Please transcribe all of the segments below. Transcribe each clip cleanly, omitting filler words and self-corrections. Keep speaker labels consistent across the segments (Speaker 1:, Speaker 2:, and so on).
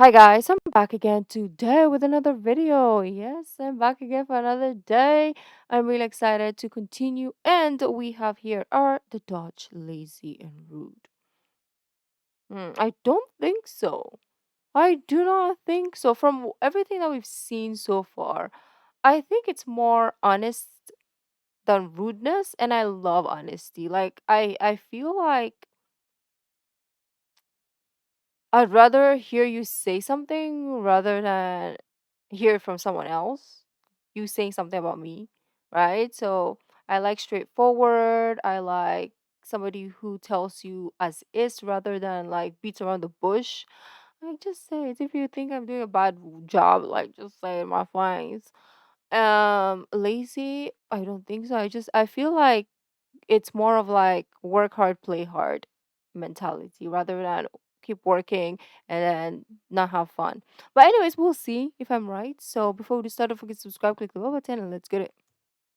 Speaker 1: Hi guys, I'm back again today with another video. Yes, I'm back again for another day. I'm really excited to continue. And we have here are the Dutch lazy and rude. I don't think so. I do not think so. From everything that we've seen so far, I think it's more honest than rudeness, and I love honesty. I feel like I'd rather hear you say something rather than hear it from someone else. You saying something about me, right? So I like straightforward. I like somebody who tells you as is rather than like beats around the bush. Like just say it. If you think I'm doing a bad job, like just say it, my fines. Lazy, I don't think so. I feel like it's more of like work hard, play hard mentality rather than keep working and then not have fun. But anyways, we'll see if I'm right. So before we start, don't forget to subscribe, click the bell button, and let's get it.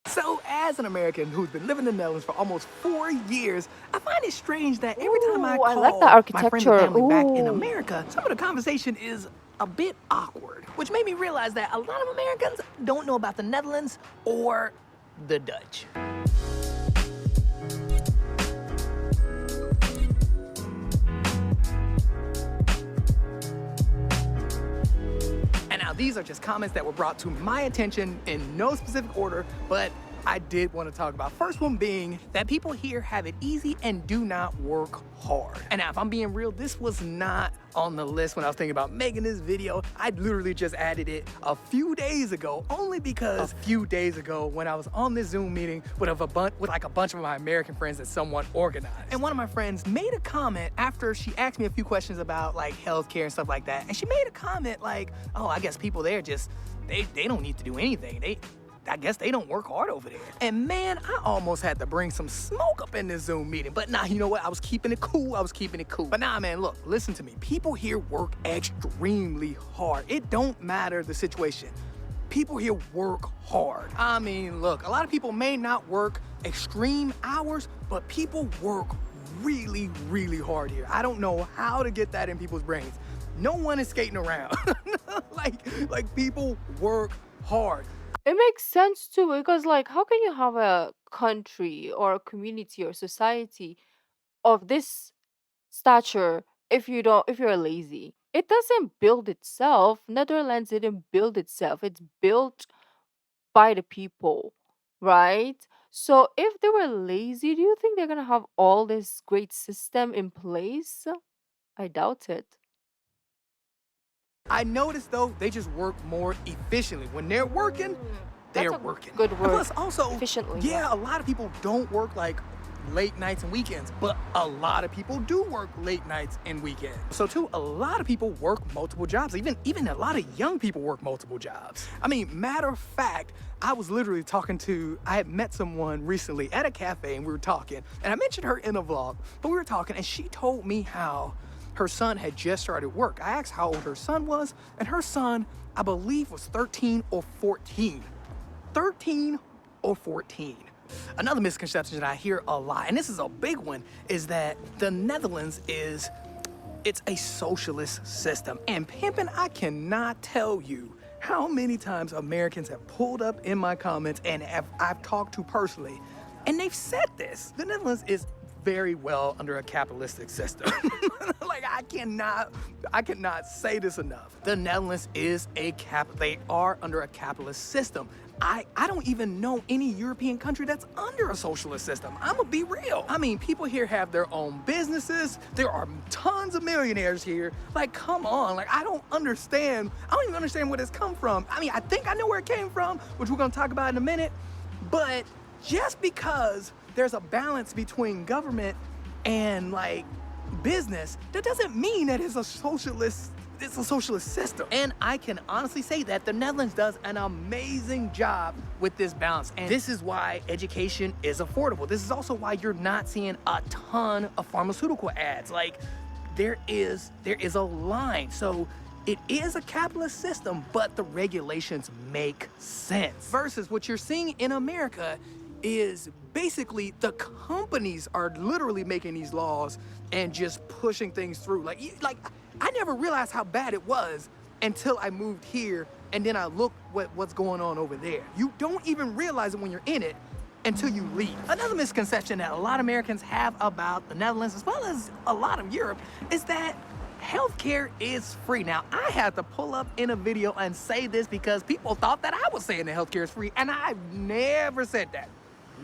Speaker 2: So, as an American who's been living in the Netherlands for almost 4 years, I find it strange that every time I
Speaker 1: Ooh, I like that
Speaker 2: call my friends and
Speaker 1: architecture.
Speaker 2: family back in
Speaker 1: Ooh.
Speaker 2: America, some of the conversation is a bit awkward, which made me realize that a lot of Americans don't know about the Netherlands or the Dutch. And now these are just comments that were brought to my attention in no specific order, but I did want to talk about. First one being that people here have it easy and do not work hard. And now if I'm being real, this was not on the list when I was thinking about making this video. I literally just added it a few days ago, only because a few days ago when I was on this Zoom meeting with like a bunch of my American friends that someone organized. And one of my friends made a comment after she asked me a few questions about like healthcare and stuff like that. And she made a comment like, oh, I guess people there just, they don't need to do anything. I guess they don't work hard over there. And man, I almost had to bring some smoke up in this Zoom meeting. But nah, you know what? I was keeping it cool. But nah, man, look, listen to me. People here work extremely hard. It don't matter the situation. People here work hard. I mean, look, a lot of people may not work extreme hours, but people work really, really hard here. I don't know how to get that in people's brains. No one is skating around. like people work hard.
Speaker 1: It makes sense too because like how can you have a country or a community or society of this stature if you're lazy? It doesn't build itself. Netherlands didn't build itself. It's built by the people, right? So if they were lazy, do you think they're gonna have all this great system in place? I doubt it.
Speaker 2: I noticed though, they just work more efficiently. When they're working,
Speaker 1: That's
Speaker 2: they're
Speaker 1: a
Speaker 2: working.
Speaker 1: good
Speaker 2: And
Speaker 1: word.
Speaker 2: plus also,
Speaker 1: Efficiently, yeah.
Speaker 2: yeah, a lot of people don't work like late nights and weekends, but a lot of people do work late nights and weekends. So too, a lot of people work multiple jobs. Even a lot of young people work multiple jobs. I mean, matter of fact, I was literally I had met someone recently at a cafe and we were talking, and I mentioned her in a vlog, but we were talking and she told me how her son had just started work. I asked how old her son was, and her son, I believe, was 13 or 14. 13 or 14. Another misconception that I hear a lot, and this is a big one, is that the Netherlands it's a socialist system. And pimping, I cannot tell you how many times Americans have pulled up in my comments and I've talked to personally, and they've said this. The Netherlands is very well under a capitalistic system. Like I cannot say this enough. The Netherlands is they are under a capitalist system. I don't even know any European country that's under a socialist system. I'ma be real. I mean, people here have their own businesses. There are tons of millionaires here. Like, come on. Like, I don't even understand where this come from. I mean, I think I know where it came from, which we're gonna talk about in a minute. But just because there's a balance between government and like business, that doesn't mean that it's a socialist system. And I can honestly say that the Netherlands does an amazing job with this balance. And this is why education is affordable. This is also why you're not seeing a ton of pharmaceutical ads. Like there is a line. So it is a capitalist system, but the regulations make sense. Versus what you're seeing in America is basically the companies are literally making these laws and just pushing things through. Like I never realized how bad it was until I moved here, and then I looked what's going on over there. You don't even realize it when you're in it until you leave. Another misconception that a lot of Americans have about the Netherlands, as well as a lot of Europe, is that healthcare is free. Now, I had to pull up in a video and say this because people thought that I was saying that healthcare is free, and I've never said that.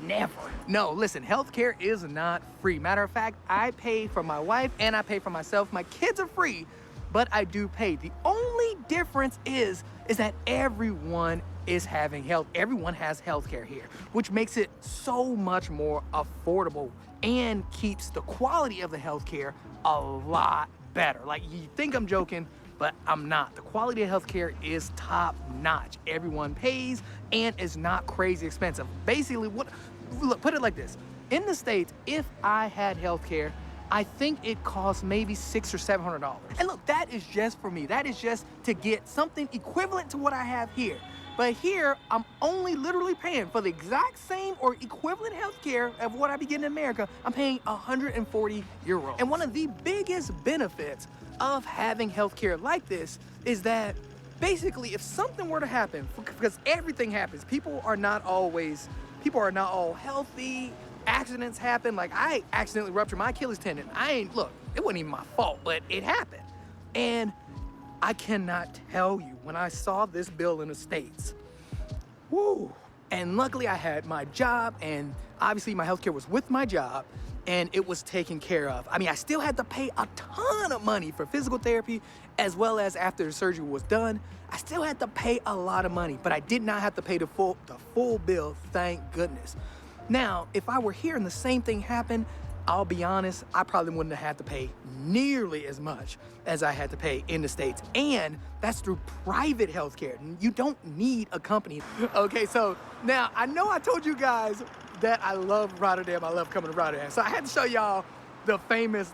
Speaker 2: Never. No, listen, healthcare is not free. Matter of fact, I pay for my wife and I pay for myself. My kids are free, but I do pay. The only difference is that everyone is having everyone has healthcare here, which makes it so much more affordable and keeps the quality of the healthcare a lot better. Like, you think I'm joking, but I'm not. The quality of healthcare is top notch. Everyone pays and it's not crazy expensive. Basically, look, put it like this. In the States, if I had healthcare, I think it costs maybe $600 or $700. And look, that is just for me. That is just to get something equivalent to what I have here. But here, I'm only literally paying for the exact same or equivalent healthcare of what I be getting in America. I'm paying 140 euros. And one of the biggest benefits of having healthcare like this is that basically if something were to happen, because everything happens, people are not all healthy, accidents happen. Like, I accidentally ruptured my Achilles tendon. Look, it wasn't even my fault, but it happened. And I cannot tell you, when I saw this bill in the States, woo. And luckily I had my job, and obviously my healthcare was with my job, and it was taken care of. I mean, I still had to pay a ton of money for physical therapy, as well as after the surgery was done. I still had to pay a lot of money, but I did not have to pay the full bill, thank goodness. Now, if I were here and the same thing happened, I'll be honest, I probably wouldn't have had to pay nearly as much as I had to pay in the States. And that's through private healthcare. You don't need a company. Okay, so now I know I told you guys that I love Rotterdam. I love coming to Rotterdam. So I had to show y'all the famous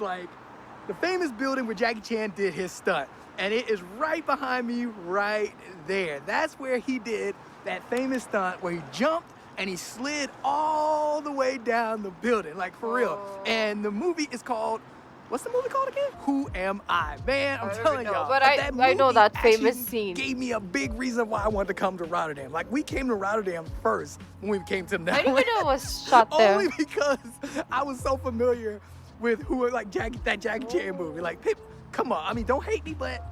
Speaker 2: building where Jackie Chan did his stunt. And it is right behind me right there. That's where he did that famous stunt where he jumped and he slid all the way down the building, like, for real. And the movie is called, what's the movie called again? Who Am I? Man, I'm telling y'all.
Speaker 1: But I know that famous scene.
Speaker 2: Gave me a big reason why I wanted to come to Rotterdam. Like, we came to Rotterdam first when we came to Netherlands.
Speaker 1: I didn't even know it was shot there.
Speaker 2: Only because I was so familiar with that Jackie Chan movie. Like, come on. I mean, don't hate me, but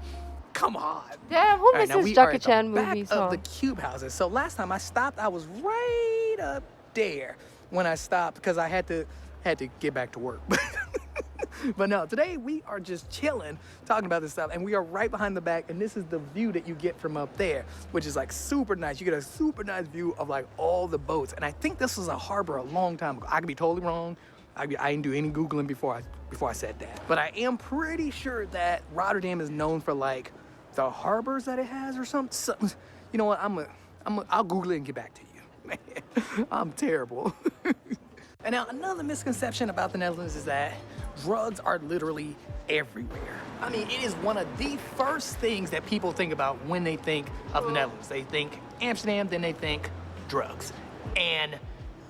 Speaker 2: come on.
Speaker 1: Damn, who misses Jackie Chan movies, huh?
Speaker 2: Of the cube houses. So last time I stopped, I was right up there when I stopped because I had to get back to work. But no, today we are just chilling, talking about this stuff, and we are right behind the back, and this is the view that you get from up there, which is like super nice. You get a super nice view of like all the boats, and I think this was a harbor a long time ago. I could be totally wrong. I didn't do any Googling before I said that. But I am pretty sure that Rotterdam is known for like the harbors that it has or something. You know what? I'll Google it and get back to you. Man, I'm terrible. And now another misconception about the Netherlands is that drugs are literally everywhere. I mean, it is one of the first things that people think about when they think of the Netherlands. They think Amsterdam, then they think drugs. And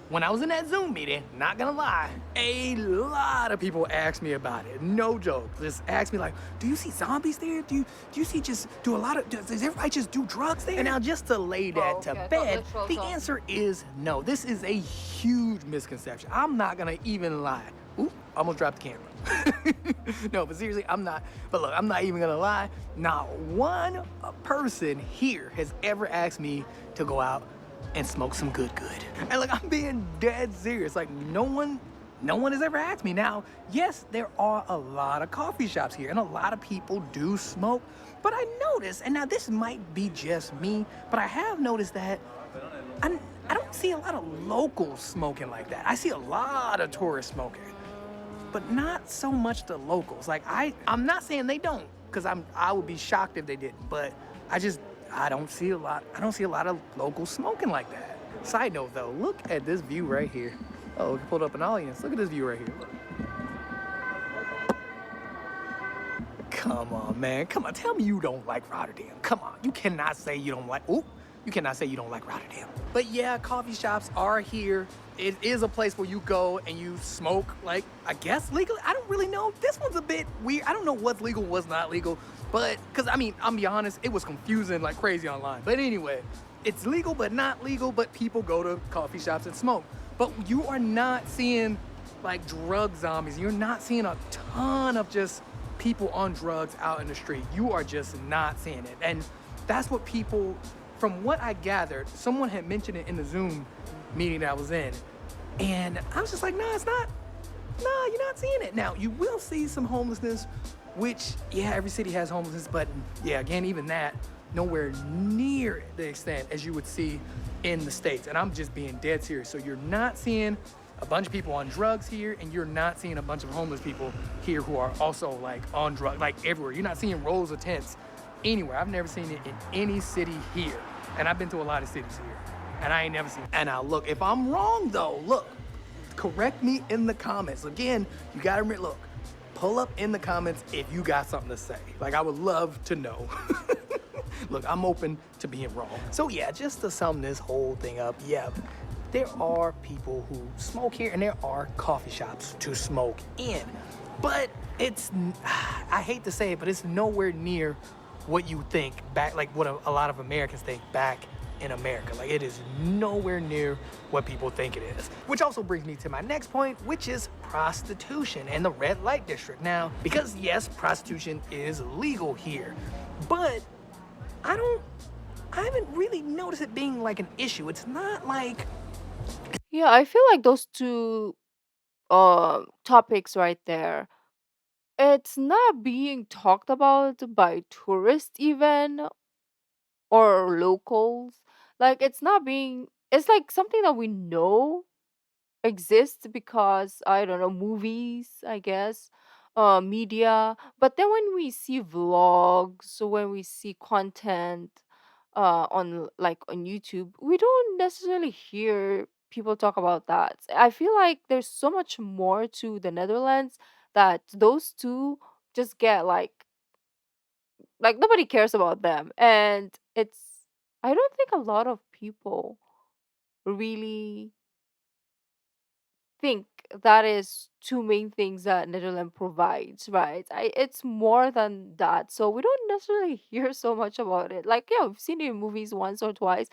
Speaker 2: when I was in that Zoom meeting, not gonna lie, a lot of people asked me about it. No joke. Just asked me like, do you see zombies there? Do you see does everybody just do drugs there? And now just to lay that to bed, the answer is no. This is a huge misconception. I'm not gonna even lie. Ooh, almost dropped the camera. No, but seriously, I'm not. But look, I'm not even gonna lie. Not one person here has ever asked me to go out and smoke some good. And like, I'm being dead serious. Like, no one has ever asked me. Now, yes, there are a lot of coffee shops here and a lot of people do smoke, but I noticed, and now this might be just me, but I have noticed that I don't see a lot of locals smoking like that. I see a lot of tourists smoking, but not so much the locals. Like, I'm not saying they don't, because I would be shocked if they didn't, but I don't see a lot of locals smoking like that. Side note though, look at this view right here. Oh, we pulled up an audience. Look at this view right here. Look. Come on, man. Come on, tell me you don't like Rotterdam. Come on, you cannot say you don't like. Ooh, you cannot say you don't like Rotterdam. But yeah, coffee shops are here. It is a place where you go and you smoke, like, I guess legally. I don't really know. This one's a bit weird. I don't know what's legal, what's not legal. But, because, I mean, I'm be honest, it was confusing like crazy online. But anyway, it's legal but not legal, but people go to coffee shops and smoke. But you are not seeing like drug zombies. You're not seeing a ton of just people on drugs out in the street. You are just not seeing it. And that's what people, from what I gathered, someone had mentioned it in the Zoom meeting that I was in. And I was just like, nah, it's not. Nah, you're not seeing it. Now, you will see some homelessness, which, yeah, every city has homelessness, but yeah, again, even that, nowhere near the extent as you would see in the States. And I'm just being dead serious. So you're not seeing a bunch of people on drugs here, and you're not seeing a bunch of homeless people here who are also like on drugs, like everywhere. You're not seeing rows of tents anywhere. I've never seen it in any city here. And I've been to a lot of cities here, and I ain't never seen it. And now look, if I'm wrong though, look, correct me in the comments. Again, you gotta admit, look, pull up in the comments if you got something to say. Like, I would love to know. Look, I'm open to being wrong. So yeah, just to sum this whole thing up, yeah, there are people who smoke here and there are coffee shops to smoke in. But it's, I hate to say it, but it's nowhere near what you think back, like what a lot of Americans think back in America. Like, it is nowhere near what people think it is. Which also brings me to my next point, which is prostitution and the red light district. Now, because yes, prostitution is legal here, but I haven't really noticed it being like an issue. It's not like,
Speaker 1: Yeah, I feel like those two topics right there, it's not being talked about by tourists even or locals. Like, it's not being, it's like something that we know exists because I don't know, movies, I guess, media. But then when we see vlogs, so when we see content on like on YouTube, we don't necessarily hear people talk about that. I feel like there's so much more to the Netherlands that those two just get like nobody cares about them. And it's, I don't think a lot of people really think that is two main things that Netherlands provides, right? It's more than that. So we don't necessarily hear so much about it. Like, yeah, we've seen it in movies once or twice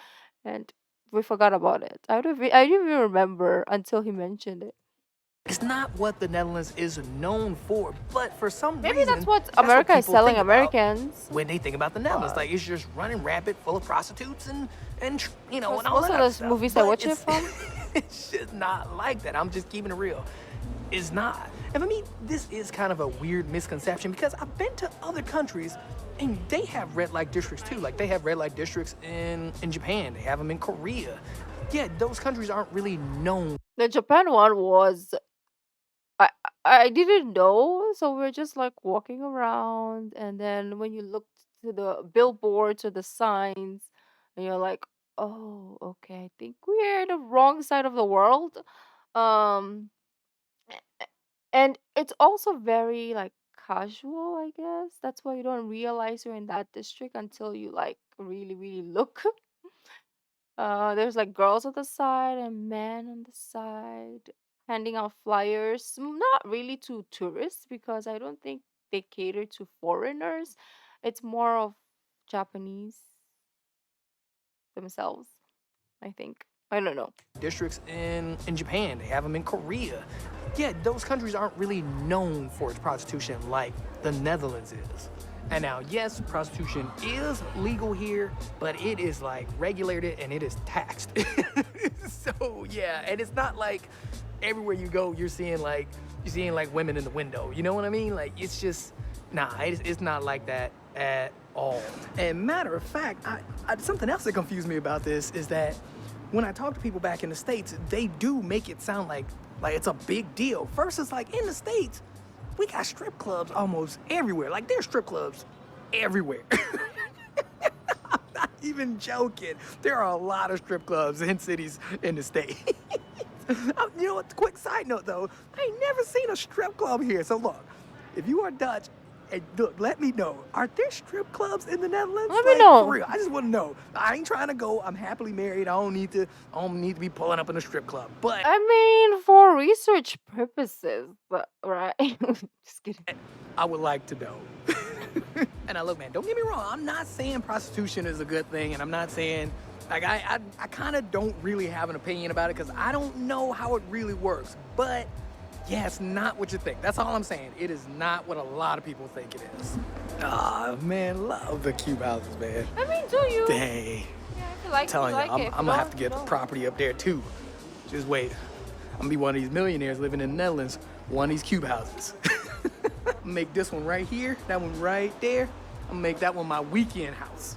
Speaker 1: and we forgot about it. I didn't even remember until he mentioned it.
Speaker 2: it's not what the Netherlands is known for, but for some
Speaker 1: Maybe that's
Speaker 2: reason,
Speaker 1: what
Speaker 2: that's what
Speaker 1: America is
Speaker 2: people
Speaker 1: selling
Speaker 2: think about
Speaker 1: Americans.
Speaker 2: when they think about the Netherlands.
Speaker 1: But
Speaker 2: Like, it's just running rampant, full of prostitutes and you know,
Speaker 1: most,
Speaker 2: and all
Speaker 1: most
Speaker 2: that
Speaker 1: of
Speaker 2: other
Speaker 1: those
Speaker 2: stuff.
Speaker 1: movies I
Speaker 2: But
Speaker 1: watch it
Speaker 2: it's
Speaker 1: from,
Speaker 2: it's just not like that. I'm just keeping it real. It's not. And for me, this is kind of a weird misconception because I've been to other countries and they have red light districts too. Like, they have red light districts in Japan. They have them in Korea. Yeah, those countries aren't really known.
Speaker 1: the Japan one was, I I didn't know, so we're just like walking around, and then when you look to the billboards or the signs, and you're like, "Oh, okay, I think we're in the wrong side of the world." Um, and it's also very like casual, I guess. That's why you don't realize you're in that district until you like really, really look. There's like girls on the side and men on the side handing out flyers. Not really to tourists because I don't think they cater to foreigners. It's more of Japanese themselves, I think. I don't know.
Speaker 2: Districts in Japan. They have them in Korea. Yeah, those countries aren't really known for its prostitution like the Netherlands is. And now, yes, prostitution is legal here, but it is like regulated and it is taxed. So yeah, and it's not like everywhere you go you're seeing like women in the window. You know what I mean? Like, it's just nah, it's not like that at all. And matter of fact, something else that confused me about this is that when I talk to people back in the States, they do make it sound like it's a big deal. First, it's like in the States, we got strip clubs almost everywhere. Like, there's strip clubs everywhere. I'm not even joking. There are a lot of strip clubs in cities in the States. You know what? Quick side note though, I ain't never seen a strip club here. So look, if you are Dutch, Hey, look, let me know. Are there strip clubs in the Netherlands?
Speaker 1: Let me
Speaker 2: Like,
Speaker 1: know.
Speaker 2: for real, I just want to know. I ain't trying to go. I'm happily married. I don't need to be pulling up in a strip club. But
Speaker 1: I mean, for research purposes, but right? Just kidding.
Speaker 2: I would like to know. And I look, man, don't get me wrong. I'm not saying prostitution is a good thing, and I'm not saying like I kind of don't really have an opinion about it because I don't know how it really works. But yeah, it's not what you think. That's all I'm saying. It is not what a lot of people think it is. Ah, man, love the cube houses, man.
Speaker 1: I mean, do you?
Speaker 2: Dang.
Speaker 1: Yeah, if you like,
Speaker 2: Telling
Speaker 1: you
Speaker 2: you,
Speaker 1: like it.
Speaker 2: I'm gonna have to get the property up there too. Just wait. I'm gonna be one of these millionaires living in the Netherlands, one of these cube houses. Make this one right here, that one right there. I'm gonna make that one my weekend house.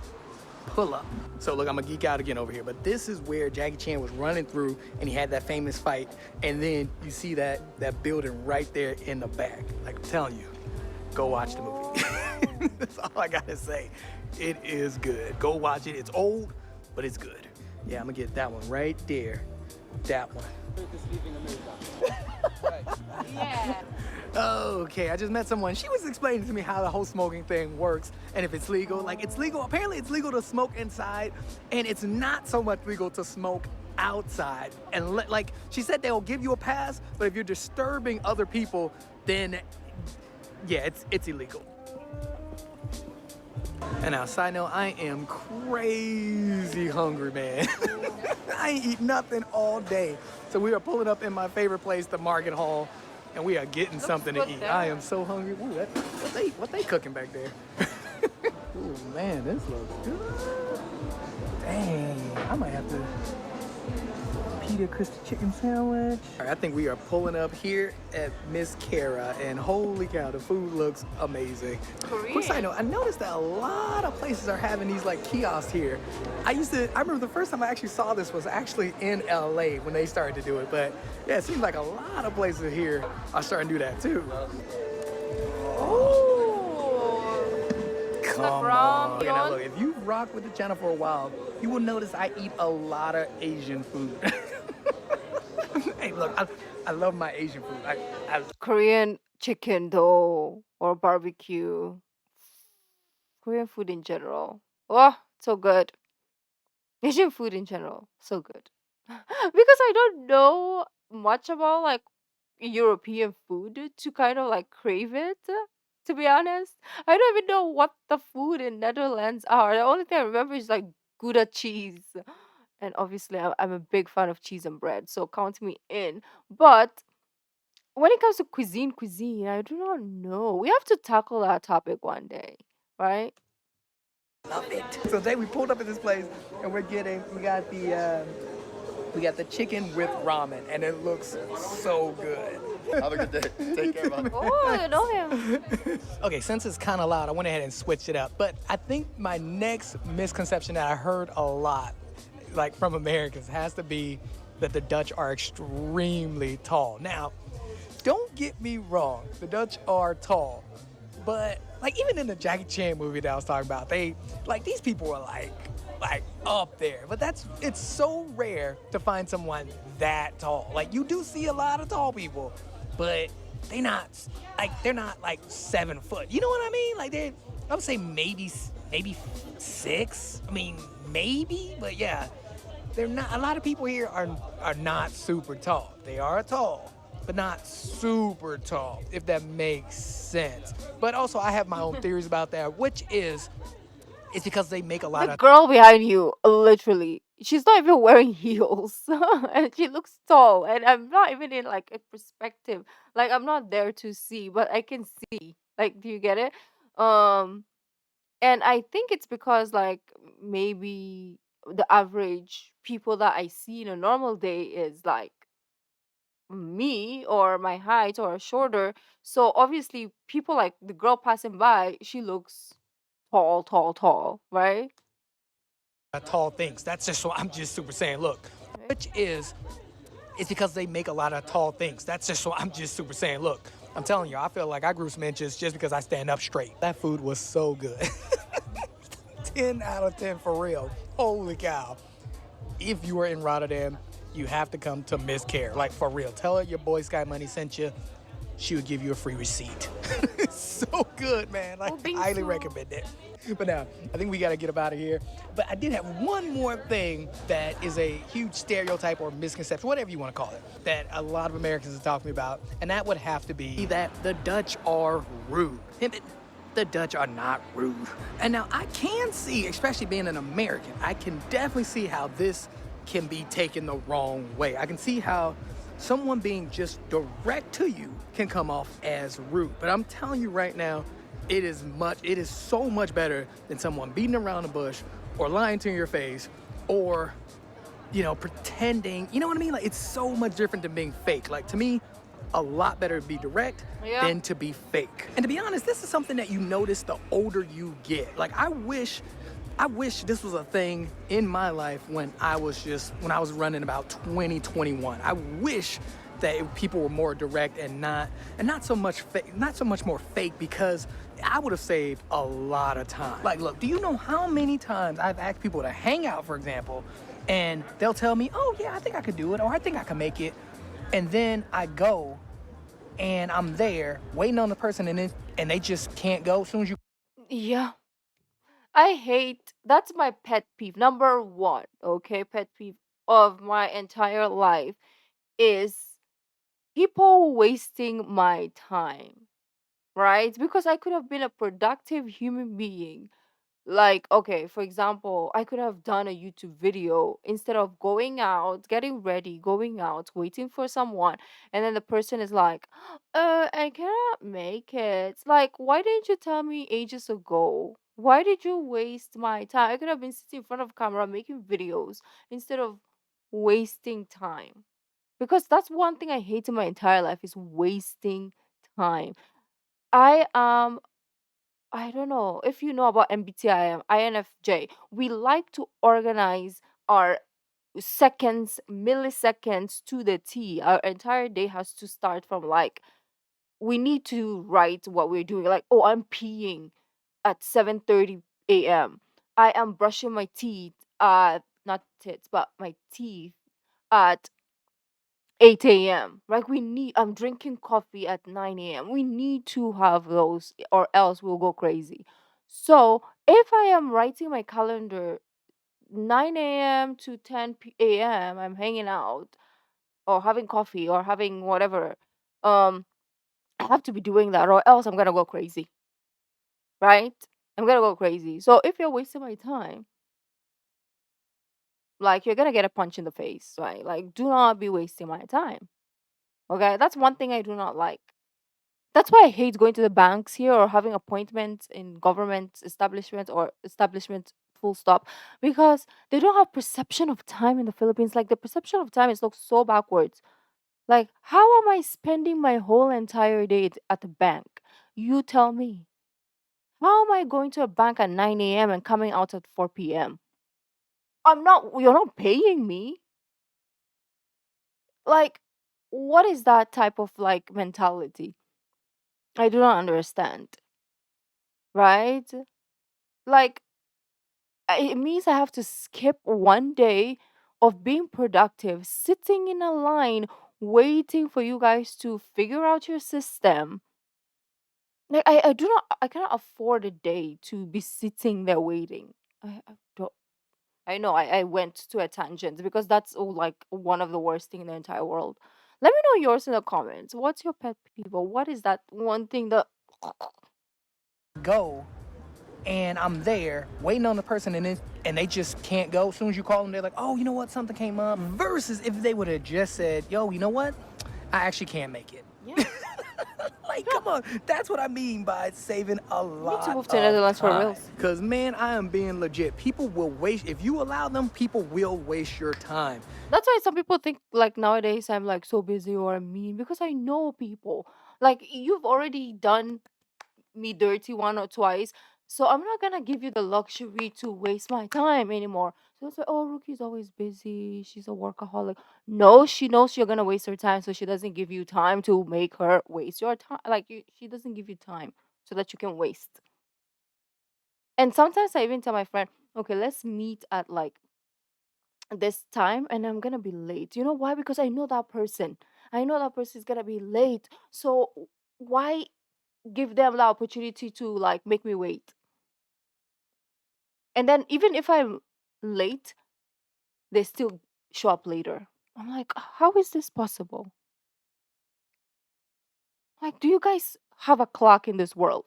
Speaker 2: Pull up. So look, I'm gonna geek out again over here, but this is where Jackie Chan was running through and he had that famous fight. And then you see that building right there in the back. Like I'm telling you, go watch the movie. That's all I gotta say. It is good. Go watch it. It's old, but it's good. Yeah, I'm gonna get that one right there. That one.
Speaker 1: Yeah.
Speaker 2: Okay, I just met someone. She was explaining to me how the whole smoking thing works and if it's legal. Like, it's legal. Apparently, it's legal to smoke inside, and it's not so much legal to smoke outside. And like she said, they'll give you a pass, but if you're disturbing other people, then yeah, it's illegal. And now, side note, I am crazy hungry, man. I ain't eat nothing all day. So we are pulling up in my favorite place, the market hall, and we are getting something to eat.
Speaker 1: there.
Speaker 2: I am so hungry. Ooh, what they cooking back there? Ooh, man, this looks good. Dang, I might have to pita crispy chicken sandwich. All right, I think we are pulling up here at Miss Kara, and holy cow, the food looks amazing. Quick side note, I noticed that a lot of places are having these like kiosks here. I remember the first time I actually saw this was actually in LA when they started to do it, but yeah, it seems like a lot of places here are starting to do that too.
Speaker 1: Oh.
Speaker 2: Come on. Okay, now look, if you've rocked with the channel for a while, you will notice I eat a lot of Asian food. Hey, look, I love my Asian food. I
Speaker 1: Korean chicken though, or barbecue. Korean food in general. Oh, so good. Asian food in general, so good. Because I don't know much about like European food to kind of like crave it. To be honest, I don't even know what the food in Netherlands are. The only thing I remember is like Gouda cheese, and obviously I'm a big fan of cheese and bread, so count me in. But when it comes to cuisine, I do not know. We have to tackle that topic one day, right?
Speaker 2: love it. So today we pulled up at this place and we got the chicken with ramen, and it looks so good.
Speaker 3: Have a good day. Take care, man.
Speaker 1: Oh, you know him.
Speaker 2: Okay, since it's kind of loud, I went ahead and switched it up. But I think my next misconception that I heard a lot, like from Americans, has to be that the Dutch are extremely tall. Now, don't get me wrong, the Dutch are tall, but like even in the Jackie Chan movie that I was talking about, these people are like up there. But it's so rare to find someone that tall. Like you do see a lot of tall people, but they're not like 7 foot. You know what I mean? Like I would say maybe 6. I mean maybe, but yeah, they're not. A lot of people here are not super tall. They are tall, but not super tall, if that makes sense. But also I have my own theories about that, which is it's because they make a lot
Speaker 1: The
Speaker 2: of
Speaker 1: girl behind you, literally, she's not even wearing heels, and she looks tall. And I'm not even in like a perspective. Like I'm not there to see, but I can see. Like, do you get it? Um, and I think it's because like maybe the average people that I see in a normal day is like me or my height or shorter. So obviously, people like the girl passing by, she looks tall, right?
Speaker 2: tall things. That's just what I'm just super saying. Look,
Speaker 1: Right.
Speaker 2: which is it's because they make a lot of tall things. That's just what I'm just super saying. Look, I'm telling you, I feel like I grew some inches just because I stand up straight. That food was so good. 10 out of 10 for real. Holy cow. If you are in Rotterdam, you have to come to Miss Care. Like for real. Tell her your boy Sky Money sent you. She would give you a free receipt. so good, man. Like,
Speaker 1: Oh,
Speaker 2: I highly
Speaker 1: bingsu.
Speaker 2: recommend it. But now, I think we got to get up out of here. But I did have one more thing that is a huge stereotype or misconception, whatever you want to call it, that a lot of Americans are talking about, and that would have to be that the Dutch are rude. The Dutch are not rude. And now I can see, especially being an American, I can definitely see how this can be taken the wrong way. I can see how someone being just direct to you can come off as rude. But I'm telling you right now, it is so much better than someone beating around the bush or lying to your face or pretending. You know what I mean? Like, it's so much different than being fake. Like, to me, a lot better to be direct
Speaker 1: Yeah.
Speaker 2: than to be fake. And to be honest, this is something that you notice the older you get. Like, I wish this was a thing in my life when I was running about 2021. I wish that people were more direct and not so much fake, not so much more fake, because I would have saved a lot of time. Like, look, do you know how many times I've asked people to hang out, for example, and they'll tell me, "Oh yeah, I think I could do it," or "I think I can make it," and then I go and I'm there waiting on the person, and they just can't go as soon as you.
Speaker 1: Yeah. I hate, that's my pet peeve. Number one, okay, pet peeve of my entire life is people wasting my time, right? Because I could have been a productive human being. Like, okay, for example, I could have done a YouTube video instead of going out, getting ready, going out, waiting for someone, and then the person is like, I cannot make it. It's like, why didn't you tell me ages ago? Why did you waste my time? I could have been sitting in front of camera making videos instead of wasting time. Because that's one thing I hate in my entire life is wasting time. I I don't know if you know about MBTI, INFJ. We like to organize our seconds, milliseconds to the T. Our entire day has to start from like we need to write what we're doing. Like, oh, I'm peeing at 7:30 a.m. I am brushing my teeth, not tits, but my teeth at 8 a.m. Like I'm drinking coffee at 9 a.m. We need to have those or else we'll go crazy. So if I am writing my calendar 9 a.m. to 10 a.m., I'm hanging out or having coffee or having whatever. Um, I have to be doing that or else I'm gonna go crazy, right? I'm gonna go crazy. So if you're wasting my time, like you're gonna get a punch in the face, right? Like do not be wasting my time. Okay, that's one thing I do not like. That's why I hate going to the banks here or having appointments in government establishments or establishments full stop because they don't have perception of time in the Philippines. Like the perception of time is looks so backwards. Like how am I spending my whole entire day at the bank? You tell me. How am I going to a bank at 9 a.m. and coming out at 4 p.m.? You're not paying me. Like what is that type of like mentality? I do not understand, right? Like it means I have to skip one day of being productive, sitting in a line, waiting for you guys to figure out your system. Like I cannot afford a day to be sitting there waiting. I don't. I know I went to a tangent because that's like one of the worst thing in the entire world. Let me know yours in the comments. What's your pet peeve? Or what is that one thing that
Speaker 2: Go and I'm there waiting on the person, and they just can't go. As soon as you call them, they're like, "Oh, you know what? Something came up." Versus if they would have just said, "Yo, you know what? I actually can't make it."
Speaker 1: yeah,
Speaker 2: Like,
Speaker 1: yeah.
Speaker 2: come on. That's what I mean by saving a
Speaker 1: You need to
Speaker 2: lot
Speaker 1: move to
Speaker 2: of
Speaker 1: Netherlands for
Speaker 2: time.
Speaker 1: reals.
Speaker 2: Cause man, I am being legit. People will waste if you allow them. People will waste your time.
Speaker 1: That's why some people think like nowadays I'm like so busy or I'm mean because I know people. Like you've already done me dirty one or twice, so I'm not gonna give you the luxury to waste my time anymore. So it's like, oh, Rookie's always busy. She's a workaholic. No, she knows you're gonna waste her time, so she doesn't give you time to make her waste your time. Like she doesn't give you time so that you can waste. And sometimes I even tell my friend, okay, let's meet at like this time and I'm gonna be late. You know why? Because I know that person. I know that person is gonna be late. So why? give them the opportunity to like make me wait. And then even if I'm late, they still show up later. I'm like, how is this possible? Like, do you guys have a clock in this world?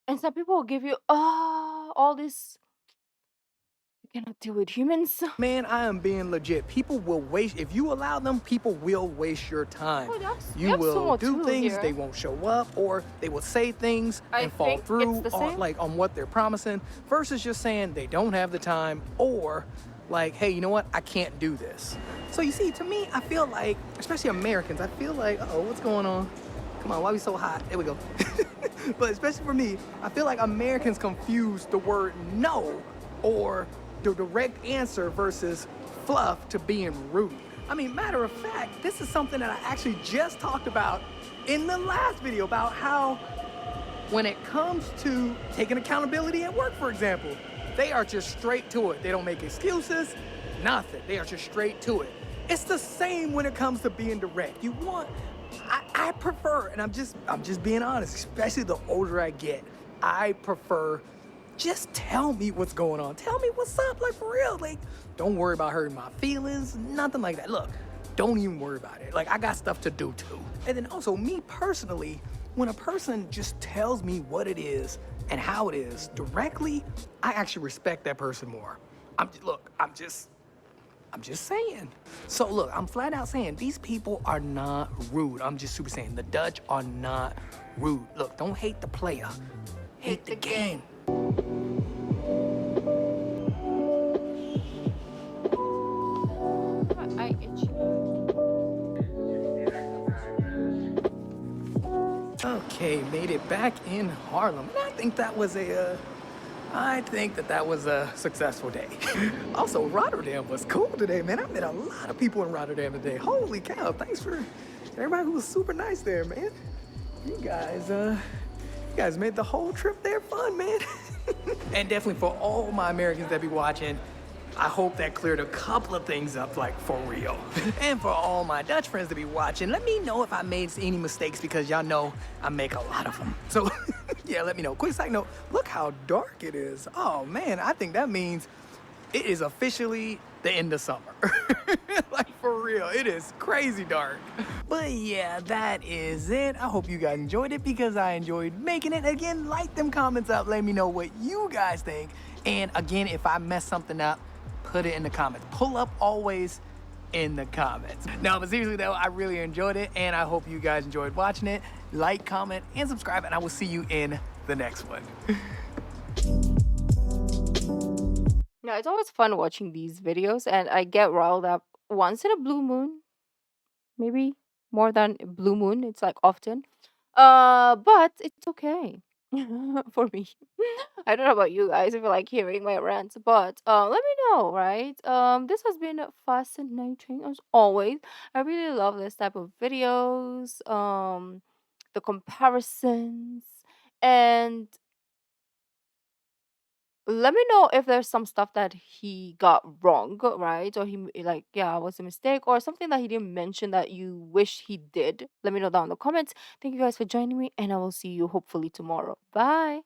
Speaker 1: And some people will give you, all this. You cannot deal with humans.
Speaker 2: Man, I am being legit. People will waste, if you allow them, people will waste your time.
Speaker 1: Oh, we
Speaker 2: You
Speaker 1: have
Speaker 2: will
Speaker 1: sumo
Speaker 2: do
Speaker 1: too
Speaker 2: things, they
Speaker 1: here.
Speaker 2: won't show up, or they will say things
Speaker 1: I
Speaker 2: and fall
Speaker 1: think it's
Speaker 2: through
Speaker 1: the
Speaker 2: on,
Speaker 1: same.
Speaker 2: like, on what they're promising, versus just saying they don't have the time, or like, hey, you know what, I can't do this. So you see, to me, I feel like, especially Americans, I feel like, oh, what's going on? Come on, why are we so hot? There we go. But especially for me, I feel like Americans confuse the word no or the direct answer versus fluff to being rude. I mean, matter of fact, this is something that I actually just talked about in the last video about how when it comes to taking accountability at work, for example, they are just straight to it. They don't make excuses, nothing. They are just straight to it. It's the same when it comes to being direct. I prefer, and I'm just being honest, especially the older I get, I prefer just tell me what's going on. Tell me what's up, like for real. Like, don't worry about hurting my feelings, nothing like that. Look, don't even worry about it. Like, I got stuff to do too. And then also, me personally, when a person just tells me what it is and how it is directly, I actually respect that person more. I'm just saying. So look, I'm flat out saying these people are not rude. I'm just super saying the Dutch are not rude. Look, don't hate the player, hate the game.
Speaker 1: I itch.
Speaker 2: Okay, made it back in Harlem. And I think that was a successful day. Also, Rotterdam was cool today, man. I met a lot of people in Rotterdam today. Holy cow, thanks for everybody who was super nice there, man. You guys made the whole trip there fun, man. And definitely for all my Americans that be watching, I hope that cleared a couple of things up, like for real. And for all my Dutch friends to be watching, let me know if I made any mistakes because y'all know I make a lot of them. So yeah, let me know. Quick side note, look how dark it is. Oh man, I think that means it is officially the end of summer. Like for real, it is crazy dark. But yeah, that is it. I hope you guys enjoyed it because I enjoyed making it. Again, like them comments up, let me know what you guys think. And again, if I mess something up, put it in the comments. Pull up always in the comments. No, but seriously though, I really enjoyed it and I hope you guys enjoyed watching it. Like, comment, and subscribe, and I will see you in the next one.
Speaker 1: Yeah, it's always fun watching these videos, and I get riled up once in a blue moon, maybe more than a blue moon. It's like often, but it's okay for me. I don't know about you guys if you like hearing my rants, but let me know, right? This has been fascinating as always. I really love this type of videos, the comparisons, and let me know if there's some stuff that he got wrong, right? Or like, yeah, was a mistake or something that he didn't mention that you wish he did. Let me know down in the comments. Thank you guys for joining me, and I will see you hopefully tomorrow. Bye.